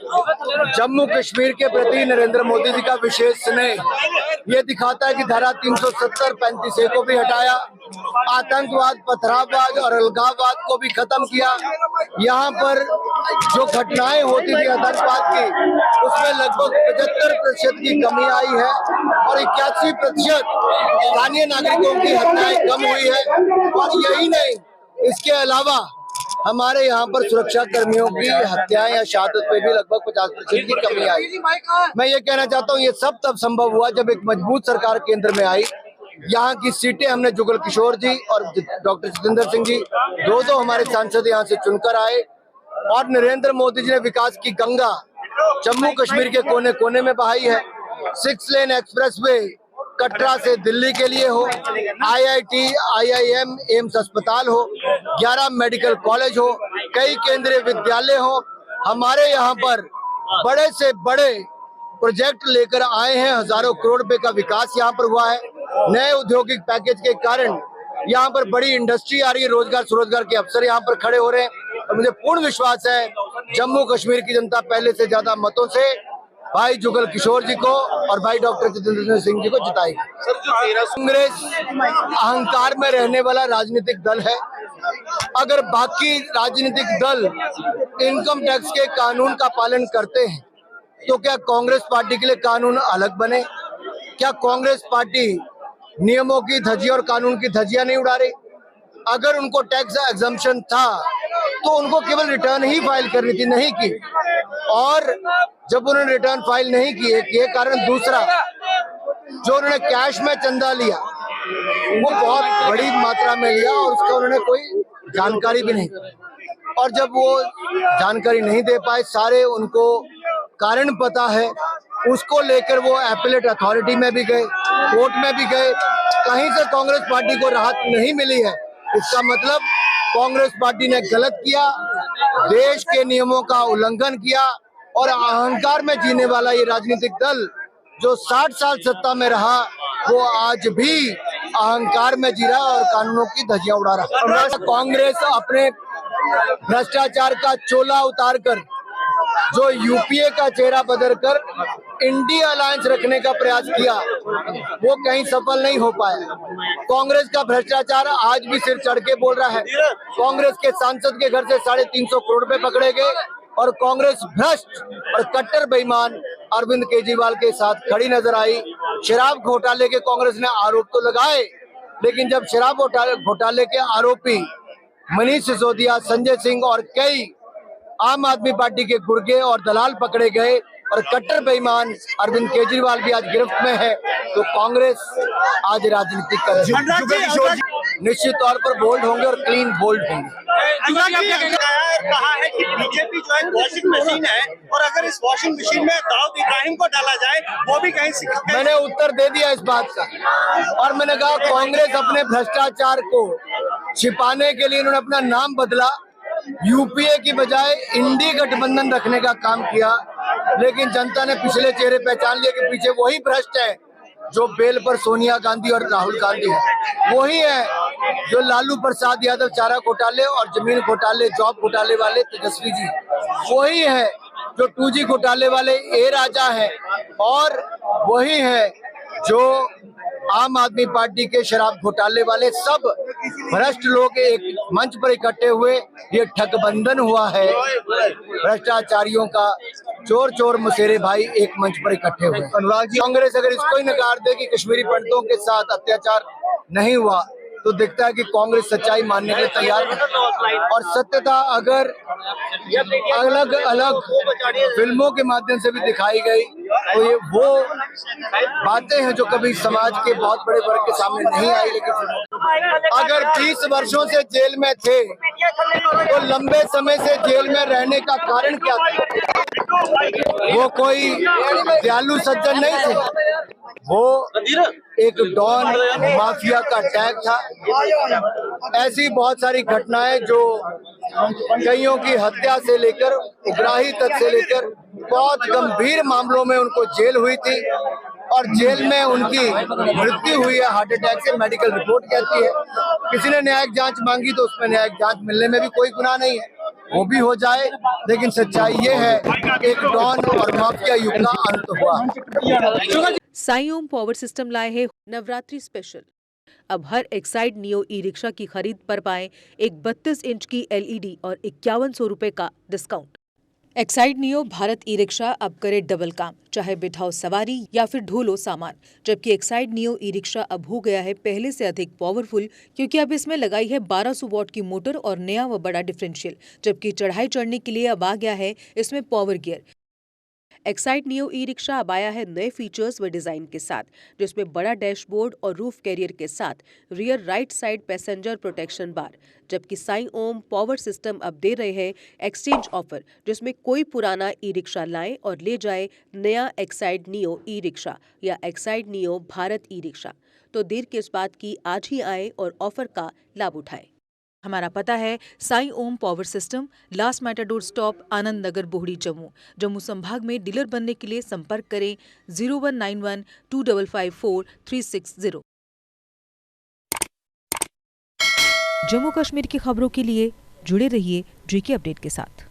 जम्मू कश्मीर के प्रति नरेंद्र मोदी जी का विशेष स्नेह ये दिखाता है कि धारा 370, 35A को भी हटाया, आतंकवाद, पथराववाद और अलगाववाद को भी खत्म किया। यहाँ पर जो घटनाएं होती थी आतंकवाद की, उसमें लगभग 75% की कमी आई है और 81% स्थानीय नागरिकों की हत्याएं कम हुई है। और यही नहीं, इसके अलावा हमारे यहाँ पर सुरक्षा कर्मियों की हत्याएं या शहादत पे भी लगभग 50% की कमी आई। मैं ये कहना चाहता हूँ, ये सब तब संभव हुआ जब एक मजबूत सरकार केंद्र में आई। यहाँ की सीटें हमने जुगल किशोर जी और डॉक्टर जितेंद्र सिंह जी, दो हमारे सांसद यहाँ से चुनकर आए और नरेंद्र मोदी जी ने विकास की गंगा जम्मू कश्मीर के कोने कोने में बहाई है। 6 लेन एक्सप्रेस वे कटरा से दिल्ली के लिए हो, IIT, IIM, एम्स अस्पताल हो, 11 मेडिकल कॉलेज हो, कई केंद्रीय विद्यालय हो। हमारे यहाँ पर बड़े से बड़े प्रोजेक्ट लेकर आए हैं, हजारों करोड़ रुपए का विकास यहाँ पर हुआ है। नए औद्योगिक पैकेज के कारण यहाँ पर बड़ी इंडस्ट्री आ रही है, रोजगार स्वरोजगार के अवसर यहाँ पर खड़े हो रहे हैं। और मुझे पूर्ण विश्वास है जम्मू कश्मीर की जनता पहले से ज्यादा मतों से भाई जुगल किशोर जी को और भाई डॉक्टर जितेंद्र सिंह जी को जिताएगी। कांग्रेस अहंकार में रहने वाला राजनीतिक दल है। अगर बाकी राजनीतिक दल इनकम टैक्स के कानून का पालन करते हैं तो क्या कांग्रेस पार्टी के लिए कानून अलग बने? क्या कांग्रेस पार्टी नियमों की धज्जियां और कानून की धज्जियां नहीं उड़ा रही? अगर उनको टैक्स एग्जम्पशन था तो उनको केवल रिटर्न ही फाइल करनी थी, नहीं की। और जब उन्होंने रिटर्न फाइल नहीं किए, ये कारण दूसरा, जो उन्होंने कैश में चंदा लिया वो बहुत बड़ी मात्रा में लिया और उसका उन्होंने कोई जानकारी भी नहीं दी। और जब वो जानकारी नहीं दे पाए, सारे उनको कारण पता है, उसको लेकर वो एपेलेट अथॉरिटी में भी गए, कोर्ट में भी गए, कहीं से कांग्रेस पार्टी को राहत नहीं मिली है। इसका मतलब कांग्रेस पार्टी ने गलत किया, देश के नियमों का उल्लंघन किया और अहंकार में जीने वाला ये राजनीतिक दल जो 60 साल सत्ता में रहा, वो आज भी अहंकार में जी रहा और कानूनों की धज्जियां उड़ा रहा। कांग्रेस अपने भ्रष्टाचार का चोला उतारकर जो यूपीए का चेहरा बदलकर इंडिया अलायंस रखने का प्रयास किया, वो कहीं सफल नहीं हो पाया। कांग्रेस का भ्रष्टाचार आज भी सिर चढ़ के बोल रहा है। कांग्रेस के सांसद के घर से 350 करोड़ रुपए पकड़े गए और कांग्रेस भ्रष्ट और कट्टर बेईमान अरविंद केजरीवाल के साथ खड़ी नजर आई। शराब घोटाले के कांग्रेस ने आरोप तो लगाए, लेकिन जब शराब घोटाले के आरोपी मनीष सिसोदिया, संजय सिंह और कई आम आदमी पार्टी के गुर्गे और दलाल पकड़े गए और कट्टर बेईमान अरविंद केजरीवाल भी आज गिरफ्त में है, तो कांग्रेस आज राजनीति कर रही है। निश्चित तौर पर बोल्ड होंगे और क्लीन बोल्ड होंगे। कहा है कि बीजेपी जो है वॉशिंग मशीन है और अगर इस वॉशिंग मशीन में दाऊद इब्राहिम को डाला जाए वो भी कहीं। मैंने उत्तर दे दिया इस बात का और मैंने कहा कांग्रेस अपने भ्रष्टाचार को छिपाने के लिए इन्होंने अपना नाम बदला, यूपीए की बजाय इंडी गठबंधन रखने का काम किया, लेकिन जनता ने पिछले चेहरे पहचान लिए कि पीछे वही भ्रष्ट है जो बेल पर सोनिया गांधी और राहुल गांधी है, वही है जो लालू प्रसाद यादव चारा घोटाले और जमीन घोटाले, जॉब घोटाले वाले तेजस्वी जी, वही है जो 2G घोटाले वाले ए राजा है और वही है जो आम आदमी पार्टी के शराब घोटाले वाले। सब भ्रष्ट लोग एक मंच पर इकट्ठे हुए, ये ठगबंधन हुआ है भ्रष्टाचारियों का। चोर चोर मुसेरे भाई एक मंच पर इकट्ठे हुए। कांग्रेस अगर इसको ही नकार दे कि कश्मीरी पंडितों के साथ अत्याचार नहीं हुआ, तो दिखता है कि कांग्रेस सच्चाई मानने के लिए तैयार है। और सत्यता अगर अलग अलग फिल्मों के माध्यम से भी दिखाई गई, तो ये वो बातें हैं जो कभी समाज के बहुत बड़े वर्ग के सामने नहीं आई। लेकिन अगर 20 वर्षों से जेल में थे तो लंबे समय से जेल में रहने का कारण क्या था? वो कोई दयालु सज्जन नहीं थे, वो एक डॉन माफिया का टैग था। ऐसी बहुत सारी घटनाएं जो कईयों की हत्या से लेकर उग्राही तक से लेकर बहुत गंभीर मामलों में उनको जेल हुई थी और जेल में उनकी मृत्यु हुई है हार्ट अटैक से, मेडिकल रिपोर्ट कहती है। किसी ने न्यायिक जांच मांगी तो उसमें न्यायिक जांच मिलने में भी कोई गुनाह नहीं है। वो भी हो जाए, लेकिन सच्चाई ये है कि एक डॉन और माफिया युग का अंत हुआ। साई ओम पावर सिस्टम लाए है नवरात्रि स्पेशल। अब हर एक्साइड नियो ई रिक्शा की खरीद पर पाएं एक 32 इंच की LED और 5100 रुपए का discount. Exide neo Bharat e rickshaw अब करे डबल काम, चाहे बिठाओ सवारी या फिर ढोलो सामान। जबकि एक्साइड नियो ई रिक्शा अब हो गया है पहले से अधिक पावरफुल, क्योंकि अब इसमें लगाई है 1200 वॉट की मोटर और नया व बड़ा डिफरेंशियल। जबकि चढ़ाई चढ़ने के लिए अब आ गया है इसमें power gear. Exide neo e rickshaw अब आया है नए फीचर्स व डिजाइन के साथ, जिसमें बड़ा डैशबोर्ड और रूफ कैरियर के साथ rear right side passenger protection bar. जबकि साई ओम पावर सिस्टम अब दे रहे हैं एक्सचेंज ऑफर, जिसमें कोई पुराना ई रिक्शा लाए और ले जाए नया एक्साइड नियो ई रिक्शा या Exide neo Bharat e rickshaw. तो देर किस बात की, आज ही आए और ऑफर का लाभ उठाए। हमारा पता है Sai Om power system, last matador stop, Anand Nagar, Bohri, Jammu संभाग में। डीलर बनने के लिए संपर्क करें 0191 2554 360। जम्मू कश्मीर की खबरों के लिए जुड़े रहिए JK अपडेट के साथ।